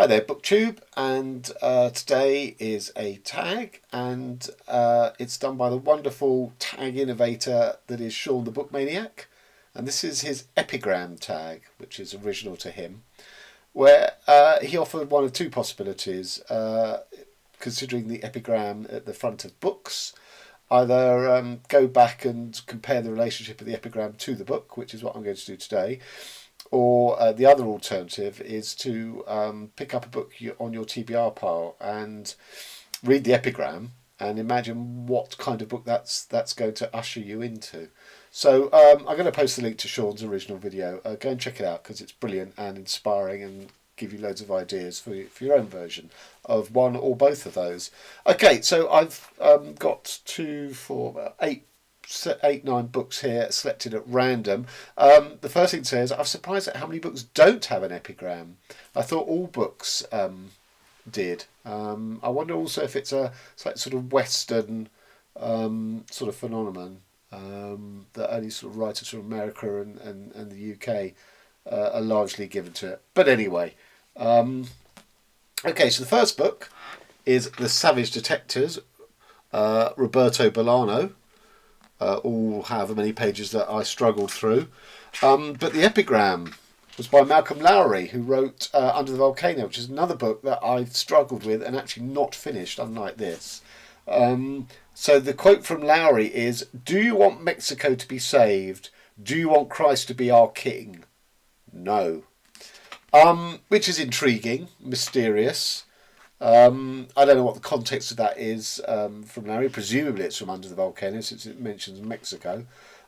Hi there, BookTube, and today is a tag, and it's done by the wonderful tag innovator that is Shawn The Book Maniac, and this is his epigram tag, which is original to him, where he offered one of two possibilities, considering the epigram at the front of books. Either go back and compare the relationship of the epigram to the book, which is what I'm going to do today, or the other alternative is to pick up a book on your TBR pile and read the epigram and imagine what kind of book that's going to usher you into. So I'm going to post the link to Shawn's original video. Go and check it out because it's brilliant and inspiring and give you loads of ideas for your own version of one or both of those. Okay, so I've got 9 books here selected at random. The first thing to say is I'm surprised at how many books don't have an epigram. I thought all books did. I wonder also if it's a sort of Western sort of phenomenon that only sort of writers from America and the UK are largely given to it. But anyway, okay, so the first book is The Savage Detectives, Roberto Bolano. All however many pages that I struggled through. But the epigram was by Malcolm Lowry, who wrote Under the Volcano, which is another book that I've struggled with and actually not finished, unlike this. So the quote from Lowry is, "Do you want Mexico to be saved? Do you want Christ to be our king? No." Which is intriguing, mysterious. I don't know what the context of that is from Larry. Presumably it's from Under the Volcano, since it mentions Mexico.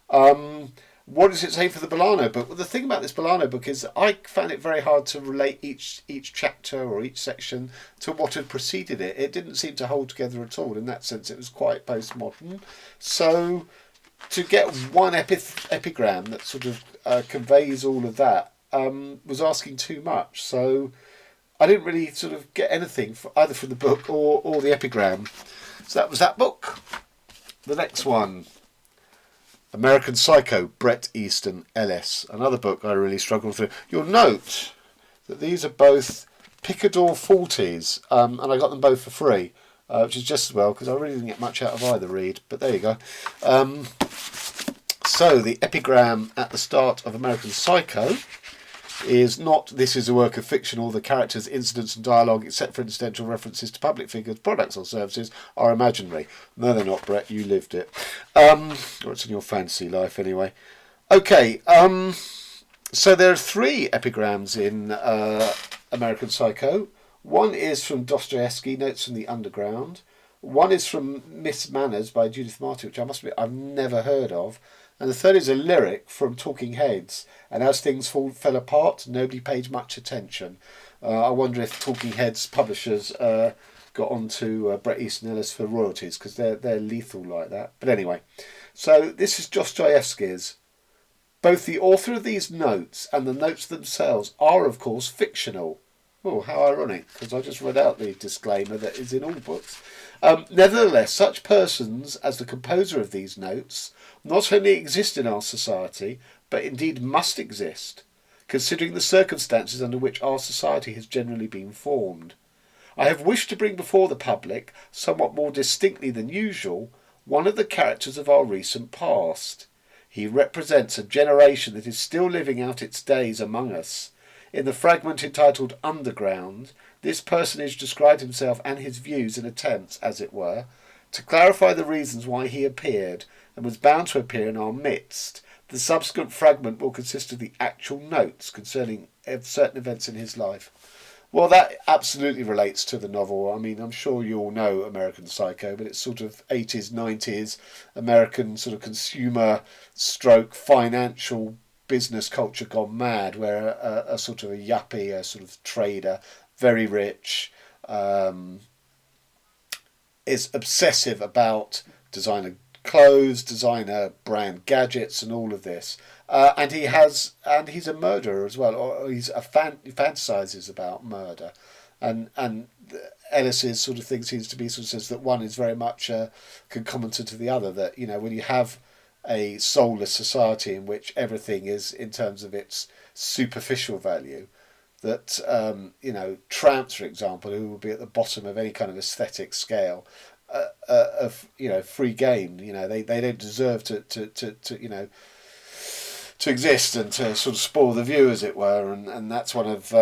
What does it say for the Bolano book? Well, the thing about this Bolano book is that I found it very hard to relate each chapter or each section to what had preceded it. It didn't seem to hold together at all. In that sense, it was quite postmodern. So to get one epigram that sort of conveys all of that was asking too much. So I didn't really sort of get anything either from the book or the epigram. So that was that book. The next one, American Psycho, Bret Easton, Ellis. Another book I really struggled through. You'll note that these are both Picador 40s, and I got them both for free, which is just as well because I really didn't get much out of either read. But there you go. So the epigram at the start of American Psycho is not "this is a work of fiction, all the characters, incidents and dialogue, except for incidental references to public figures, products or services, are imaginary." No, they're not, Brett, you lived it. Or it's in your fantasy life anyway. Okay, so there are 3 epigrams in American Psycho. One is from Dostoevsky, Notes from the Underground. One is from Miss Manners by Judith Martin, which I must admit I've never heard of. And the third is a lyric from Talking Heads. And as things fell apart, nobody paid much attention. I wonder if Talking Heads publishers got onto Bret Easton Ellis for royalties, because they're lethal like that. But anyway, so this is Dostoevsky's. Both the author of these notes and the notes themselves are, of course, fictional. Oh, how ironic, because I just read out the disclaimer that is in all books. Nevertheless, such persons as the composer of these notes not only exist in our society, but indeed must exist, considering the circumstances under which our society has generally been formed. I have wished to bring before the public, somewhat more distinctly than usual, one of the characters of our recent past. He represents a generation that is still living out its days among us. In the fragment entitled Underground, this personage described himself and his views in attempts, as it were, to clarify the reasons why he appeared and was bound to appear in our midst. The subsequent fragment will consist of the actual notes concerning certain events in his life. Well, that absolutely relates to the novel. I mean, I'm sure you all know American Psycho, but it's sort of 80s, 90s American sort of consumer stroke financial business culture gone mad, where a sort of a yuppie, a sort of trader, very rich, is obsessive about designer clothes, designer brand gadgets, and all of this. And he's a murderer as well, or he fantasizes about murder. And Ellis's sort of thing seems to be sort of says that one is very much concomitant to the other. That, you know, when you have a soulless society in which everything is in terms of its superficial value, that tramps, for example, who will be at the bottom of any kind of aesthetic scale, of free game. They don't deserve to exist and to sort of spoil the view, as it were. And that's one of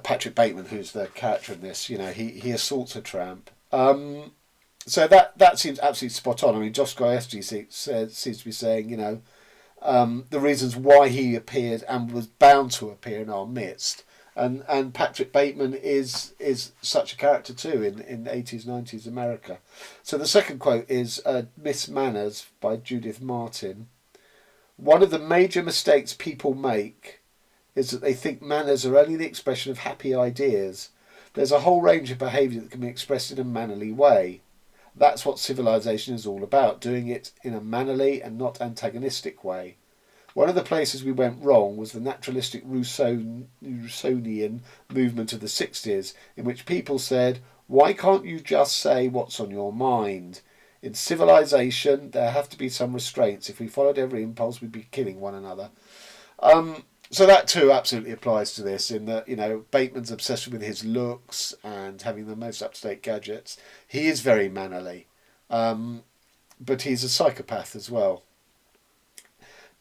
Patrick Bateman, who's the character in this. He assaults a tramp. So that seems absolutely spot on. I mean, Josh Goyevsky seems to be saying, the reasons why he appeared and was bound to appear in our midst. And Patrick Bateman is such a character too in 80s, 90s America. So the second quote is Miss Manners by Judith Martin. One of the major mistakes people make is that they think manners are only the expression of happy ideas. There's a whole range of behaviour that can be expressed in a mannerly way. That's what civilization is all about, doing it in a mannerly and not antagonistic way. One of the places we went wrong was the naturalistic Rousseauian movement of the 60s, in which people said, why can't you just say what's on your mind? In civilization, there have to be some restraints. If we followed every impulse, we'd be killing one another. So that too absolutely applies to this, in that, Bateman's obsession with his looks and having the most up-to-date gadgets. He is very mannerly, but he's a psychopath as well.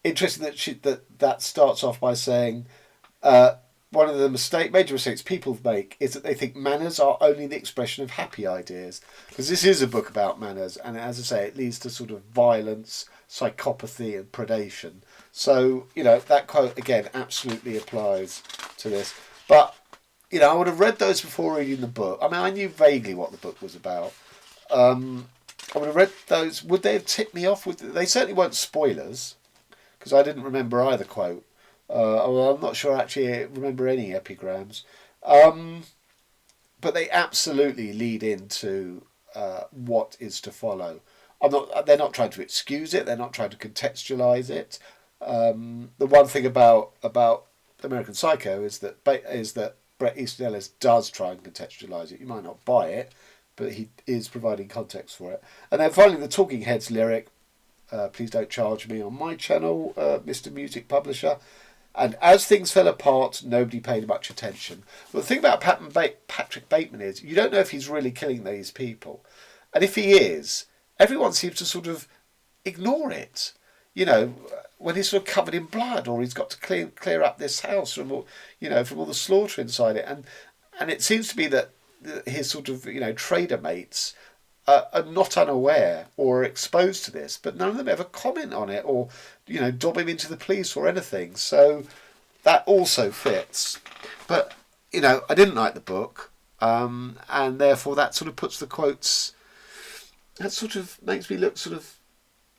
Interesting that starts off by saying one of the major mistakes people make is that they think manners are only the expression of happy ideas. Because this is a book about manners, and as I say, it leads to sort of violence, psychopathy and predation. So, that quote, again, absolutely applies to this. But, I would have read those before reading the book. I mean, I knew vaguely what the book was about. I would have read those. Would they have tipped me off? They certainly weren't spoilers, because I didn't remember either quote. I'm not sure I actually remember any epigrams. But they absolutely lead into what is to follow. They're not trying to excuse it. They're not trying to contextualise it. The one thing about American Psycho is that Bret Easton Ellis does try and contextualise it. You might not buy it, but he is providing context for it. And then finally, the Talking Heads lyric, please don't charge me on my channel, Mr. Music Publisher. And as things fell apart, nobody paid much attention. Well, the thing about Patrick Bateman is you don't know if he's really killing these people. And if he is, everyone seems to sort of ignore it. When he's sort of covered in blood, or he's got to clear up this house from all the slaughter inside it. And it seems to be that his sort of, trader mates are not unaware or exposed to this, but none of them ever comment on it or, dob him into the police or anything. So that also fits. But, I didn't like the book, and therefore that sort of puts the quotes, that sort of makes me look sort of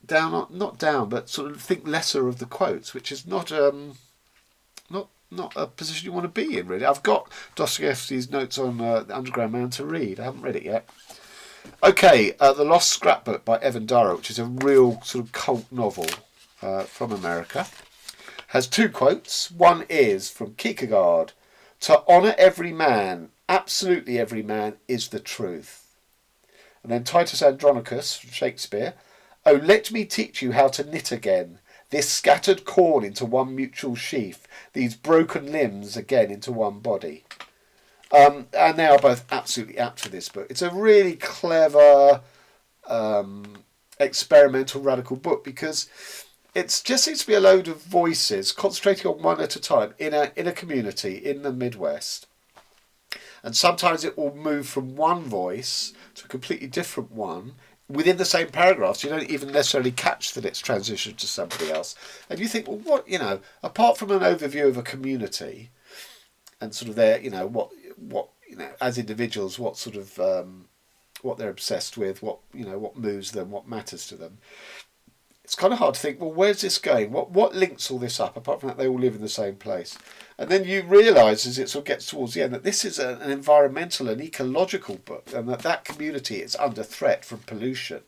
down, not down, but sort of think lesser of the quotes, which is not a position you want to be in, really. I've got Dostoevsky's notes on the Underground Man to read. I haven't read it yet. Okay, The Lost Scrapbook by Evan Dara, which is a real sort of cult novel from America, has two quotes. One is from Kierkegaard: "To honour every man, absolutely every man, is the truth." And then Titus Andronicus from Shakespeare: "Oh, let me teach you how to knit again, this scattered corn into one mutual sheaf, these broken limbs again into one body." And they are both absolutely apt for this book. It's a really clever, experimental, radical book, because it just seems to be a load of voices concentrating on one at a time in a community in the Midwest. And sometimes it will move from one voice to a completely different one within the same paragraphs. You don't even necessarily catch that it's transitioned to somebody else. And you think, well, what, apart from an overview of a community and sort of their, what as individuals, what sort of what they're obsessed with, what moves them, what matters to them. It's kind of hard to think, well, where's this going? What links all this up, apart from that they all live in the same place? And then you realise, as it sort of gets towards the end, that this is an environmental and ecological book, and that community is under threat from pollution.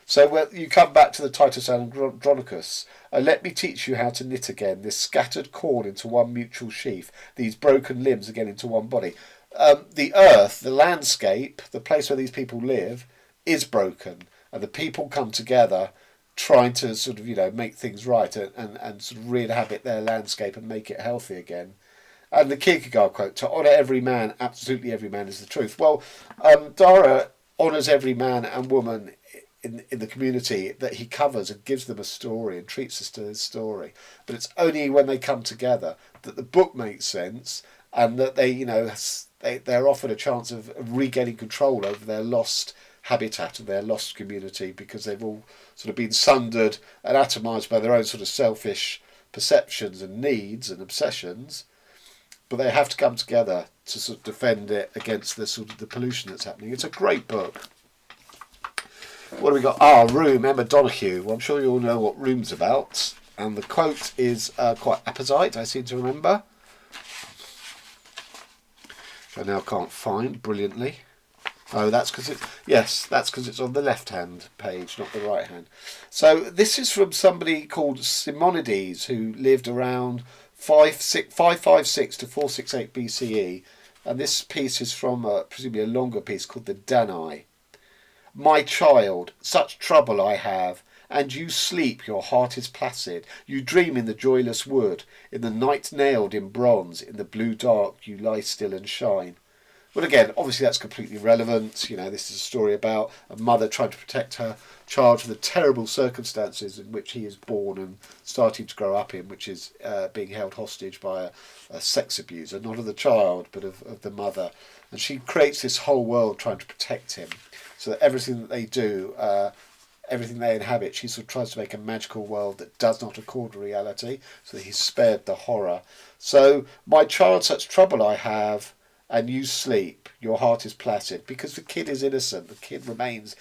So when you come back to the Titus Andronicus: "Let me teach you how to knit again, this scattered corn into one mutual sheaf, these broken limbs again into one body." The earth, the landscape, the place where these people live, is broken, and the people come together trying to make things right and sort of re-inhabit their landscape and make it healthy again. And the Kierkegaard quote, to honour every man, absolutely every man is the truth. Well, Dara honours every man and woman in the community that he covers and gives them a story and treats us to his story. But it's only when they come together that the book makes sense, and that they're offered a chance of regaining control over their lost habitat and their lost community, because they've all sort of been sundered and atomised by their own sort of selfish perceptions and needs and obsessions. But they have to come together to sort of defend it against the sort of the pollution that's happening. It's a great book. What do we got? Room, Emma Donoghue. Well, I'm sure you all know what Room's about. And the quote is quite apposite, I seem to remember. Which I now can't find brilliantly. Oh, that's because it's on the left-hand page, not the right-hand. So this is from somebody called Simonides, who lived around 556 to 468 BCE. And this piece is from presumably a longer piece called the Danae. My child, such trouble I have, and you sleep, your heart is placid. You dream in the joyless wood, in the night nailed in bronze, in the blue dark you lie still and shine. But again, obviously that's completely irrelevant. You know, this is a story about a mother trying to protect her child from the terrible circumstances in which he is born and starting to grow up in, which is being held hostage by a sex abuser, not of the child, but of the mother. And she creates this whole world trying to protect him, so that everything that they do, everything they inhabit, she sort of tries to make a magical world that does not accord with reality, so that he's spared the horror. So, my child, such trouble I have, and you sleep, your heart is placid, because the kid is innocent. The kid remains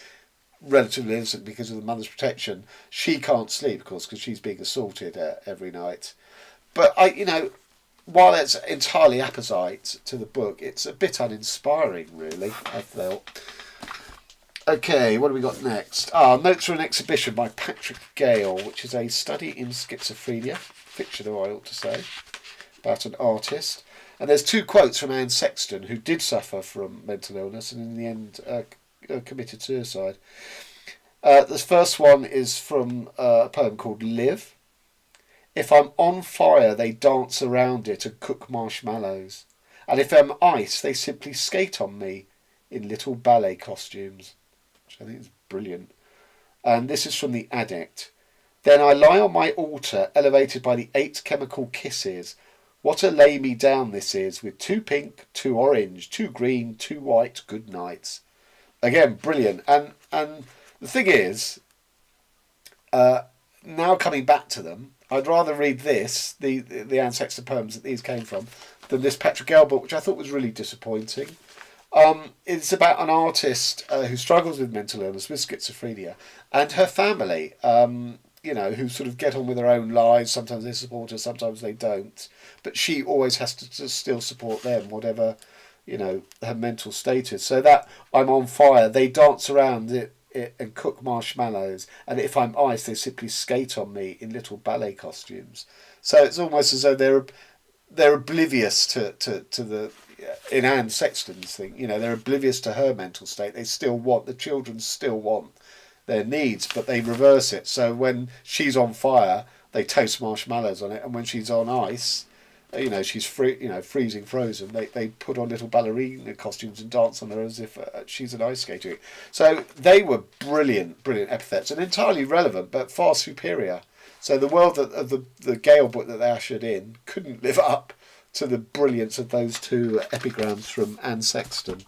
relatively innocent because of the mother's protection. She can't sleep, of course, because she's being assaulted every night. But while it's entirely apposite to the book, it's a bit uninspiring, really, I felt. Okay, what do we got next? Notes for an Exhibition by Patrick Gayle, which is a study in schizophrenia, fictional, I ought to say, about an artist. And there's two quotes from Anne Sexton, who did suffer from mental illness and in the end committed suicide. The first one is from a poem called Live. If I'm on fire, they dance around it and cook marshmallows. And if I'm ice, they simply skate on me in little ballet costumes. Which I think is brilliant. And this is from The Addict. Then I lie on my altar, elevated by the 8 chemical kisses. What a lay me down this is, with 2 pink, 2 orange, 2 green, 2 white good nights. Again, brilliant. And the thing is, now coming back to them, I'd rather read this, the Anne Sexton poems that these came from, than this Patrick Gayle book, which I thought was really disappointing. It's about an artist who struggles with mental illness, with schizophrenia, and her family, who sort of get on with their own lives. Sometimes they support her, sometimes they don't. But she always has to still support them, whatever, her mental state is. So that I'm on fire, they dance around it and cook marshmallows. And if I'm ice, they simply skate on me in little ballet costumes. So it's almost as though they're oblivious to the, in Anne Sexton's thing, they're oblivious to her mental state. The children still want their needs, but they reverse it. So when she's on fire, they toast marshmallows on it, and when she's on ice, she's freezing frozen, they put on little ballerina costumes and dance on her as if she's an ice skater. So they were brilliant epithets, and entirely relevant, but far superior. So the world of the Gayle book that they ushered in couldn't live up to the brilliance of those two epigrams from Anne Sexton.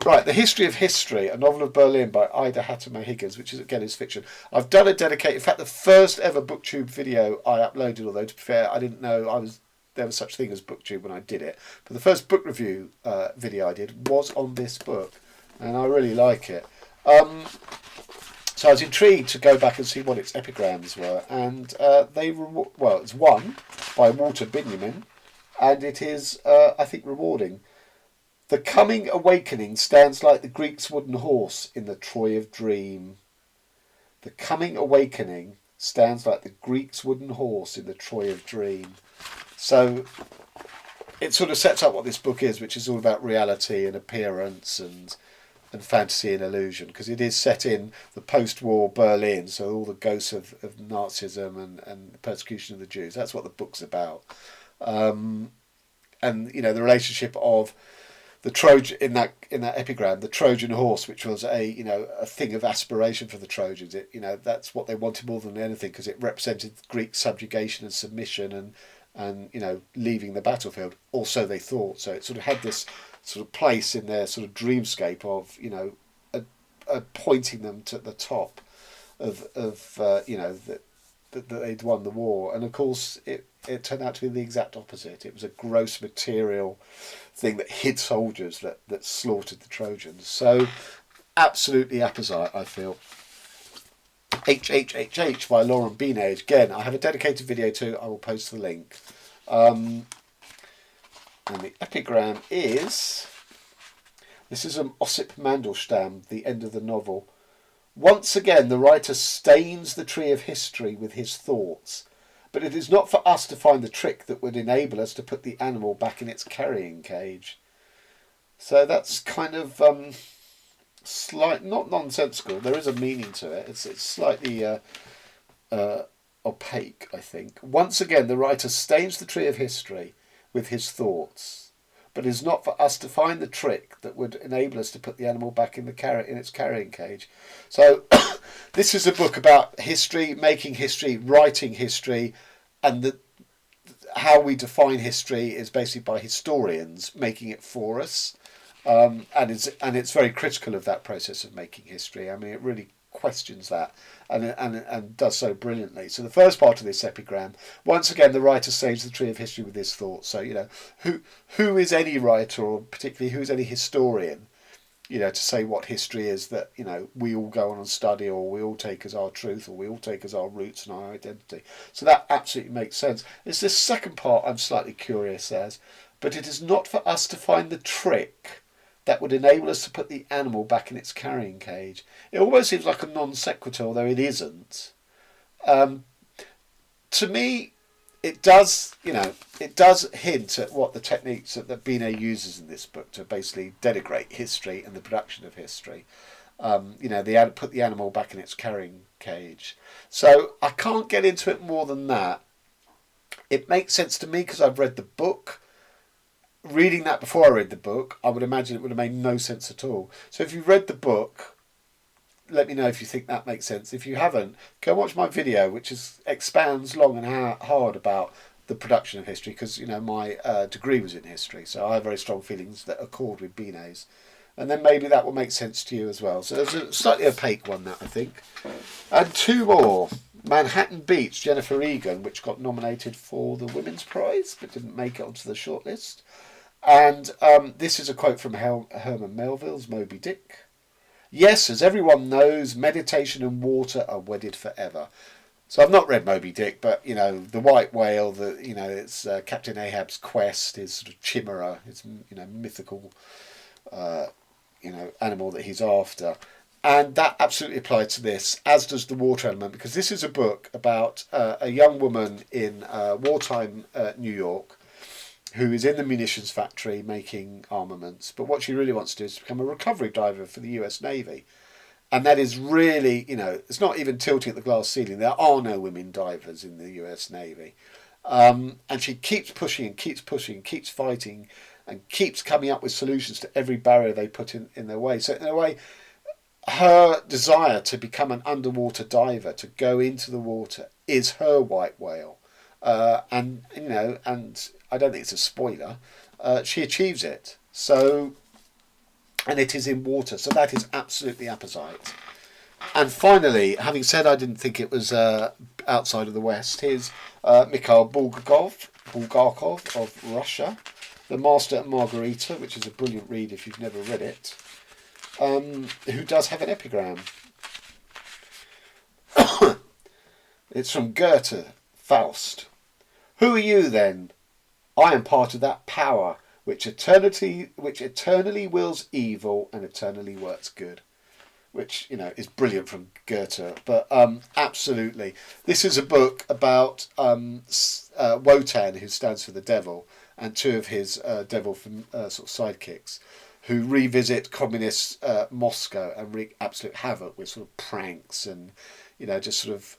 Right, The History of History, a novel of Berlin by Ida Hattmer-Higgins, which is fiction. I've done a dedicated, in fact, the first ever BookTube video I uploaded, although to be fair, I didn't know there was such thing as BookTube when I did it. But the first book review video I did was on this book, and I really like it. So I was intrigued to go back and see what its epigrams were, and it's one by Walter Benjamin, and it is, I think, rewarding. The coming awakening stands like the Greek's wooden horse in the Troy of Dream. The coming awakening stands like the Greek's wooden horse in the Troy of Dream. So it sort of sets up what this book is, which is all about reality and appearance and fantasy and illusion, because it is set in the post-war Berlin, so all the ghosts of Nazism and the persecution of the Jews. That's what the book's about. the relationship of the Trojan in that epigram, the Trojan horse, which was a thing of aspiration for the Trojans. That's what they wanted more than anything, because it represented Greek subjugation and submission and leaving the battlefield. Also, they thought so. It sort of had this sort of place in their sort of dreamscape of pointing them to the top of that they'd won the war. And of course it turned out to be the exact opposite. It was a gross material thing that hid soldiers, that slaughtered the Trojans. So absolutely apposite, I feel. HHhH by Laurent Binet. Again, I have a dedicated video too. I will post the link. And the epigram is, this is an Ossip Mandelstam, the end of the novel. Once again, the writer stains the tree of history with his thoughts, but it is not for us to find the trick that would enable us to put the animal back in its carrying cage. So that's kind of not nonsensical. There is a meaning to it. It's slightly opaque, I think. Once again, the writer stains the tree of history with his thoughts, but it is not for us to find the trick that would enable us to put the animal back in its carrying cage. So this is a book about history, making history, writing history, and how we define history is basically by historians making it for us, and it's very critical of that process of making history. I mean, it really questions that and does so brilliantly. So the first part of this epigram, once again, the writer stains the tree of history with his thoughts. So who is any writer, or particularly who is any historian, to say what history is that we all go on and study, or we all take as our truth, or we all take as our roots and our identity. So that absolutely makes sense. It's this second part I'm slightly curious as, but it is not for us to find the trick that would enable us to put the animal back in its carrying cage. It almost seems like a non sequitur, although it isn't. To me, it does hint at what the techniques that Binet uses in this book to basically denigrate history and the production of history. Put the animal back in its carrying cage. So I can't get into it more than that. It makes sense to me because I've read the book. Reading that before I read the book, I would imagine it would have made no sense at all. So if you've read the book, let me know if you think that makes sense. If you haven't, go watch my video, which expands long and hard about the production of history, because my degree was in history, so I have very strong feelings that accord with Binet's. And then maybe that will make sense to you as well. So there's a slightly opaque one, that I think. And two more. Manhattan Beach, Jennifer Egan, which got nominated for the Women's Prize, but didn't make it onto the shortlist. And this is a quote from Herman Melville's Moby Dick. Yes, as everyone knows, meditation and water are wedded forever. So I've not read Moby Dick, but the white whale, it's Captain Ahab's quest, his sort of chimera, his mythical animal that he's after, and that absolutely applied to this, as does the water element, because this is a book about a young woman in wartime New York, who is in the munitions factory making armaments, but what she really wants to do is become a recovery diver for the US Navy. And that is really, it's not even tilting at the glass ceiling. There are no women divers in the US Navy. And she keeps pushing and keeps pushing and keeps fighting and keeps coming up with solutions to every barrier they put in their way. So in a way, her desire to become an underwater diver, to go into the water, is her white whale. And I don't think it's a spoiler, she achieves it. So, and it is in water, so that is absolutely apposite. And finally, having said I didn't think it was outside of the West, here's Mikhail Bulgakov of Russia, The Master and Margarita, which is a brilliant read if you've never read it, who does have an epigram. It's from Goethe, Faust. Who are you then? I am part of that power which eternally wills evil and eternally works good. Which, is brilliant from Goethe. But absolutely. This is a book about Wotan, who stands for the devil, and two of his devil sort of sidekicks, who revisit communist Moscow and wreak absolute havoc with sort of pranks and, just sort of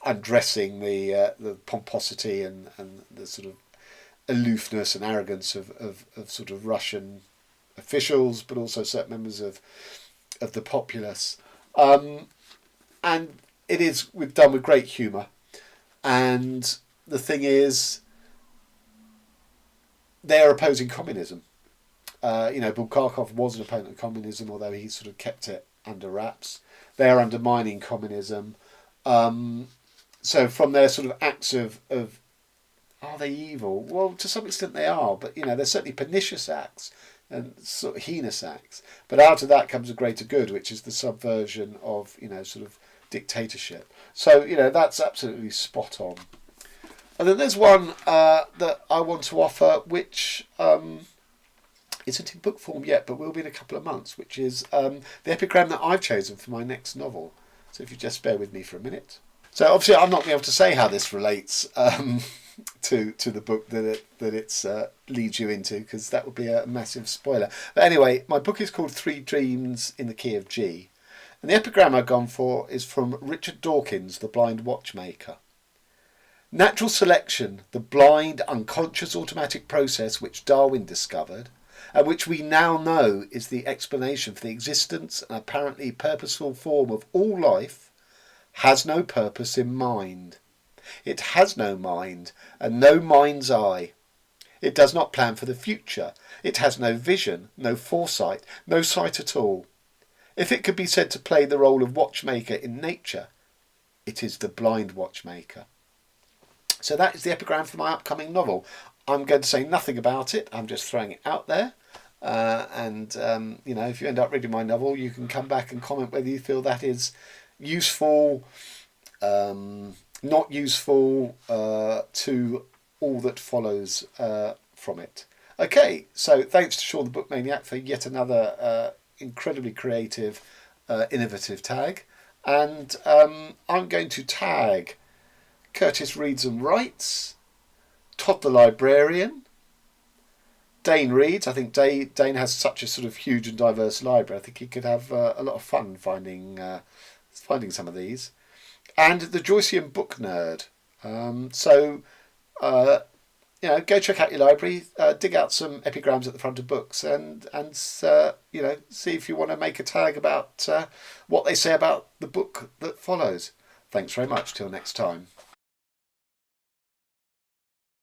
undressing the pomposity and the sort of aloofness and arrogance of sort of Russian officials, but also certain members of the populace. And it is done with great humour. And the thing is, they are opposing communism. Bulgakov was an opponent of communism, although he sort of kept it under wraps. They are undermining communism. So from their sort of acts of are they evil? Well, to some extent they are, but they're certainly pernicious acts and sort of heinous acts. But out of that comes a greater good, which is the subversion of sort of dictatorship. So that's absolutely spot on. And then there's one that I want to offer, which isn't in book form yet, but will be in a couple of months, which is the epigram that I've chosen for my next novel. So if you just bear with me for a minute. So obviously I'm not going to be able to say how this relates to the book that it leads you into, because that would be a massive spoiler. But anyway, my book is called 3 Dreams in the Key of G. And the epigram I've gone for is from Richard Dawkins, The Blind Watchmaker. Natural selection, the blind, unconscious automatic process which Darwin discovered, and which we now know is the explanation for the existence and apparently purposeful form of all life, has no purpose in mind. It has no mind, and no mind's eye. It does not plan for the future. It has no vision, no foresight, no sight at all. If it could be said to play the role of watchmaker in nature, it is the blind watchmaker. So that is the epigram for my upcoming novel. I'm going to say nothing about it. I'm just throwing it out there. If you end up reading my novel, you can come back and comment whether you feel that is useful, not useful, to all that follows from it. Okay, so thanks to Shawn The Book Maniac for yet another incredibly creative, innovative tag. And I'm going to tag Curtis Reads and Writes, Todd the Librarian, Dane Reads. I think Dane has such a sort of huge and diverse library. I think he could have a lot of fun finding some of these. And the Joycean Book Nerd. Go check out your library, dig out some epigrams at the front of books, and see if you want to make a tag about what they say about the book that follows. Thanks very much. Till next time.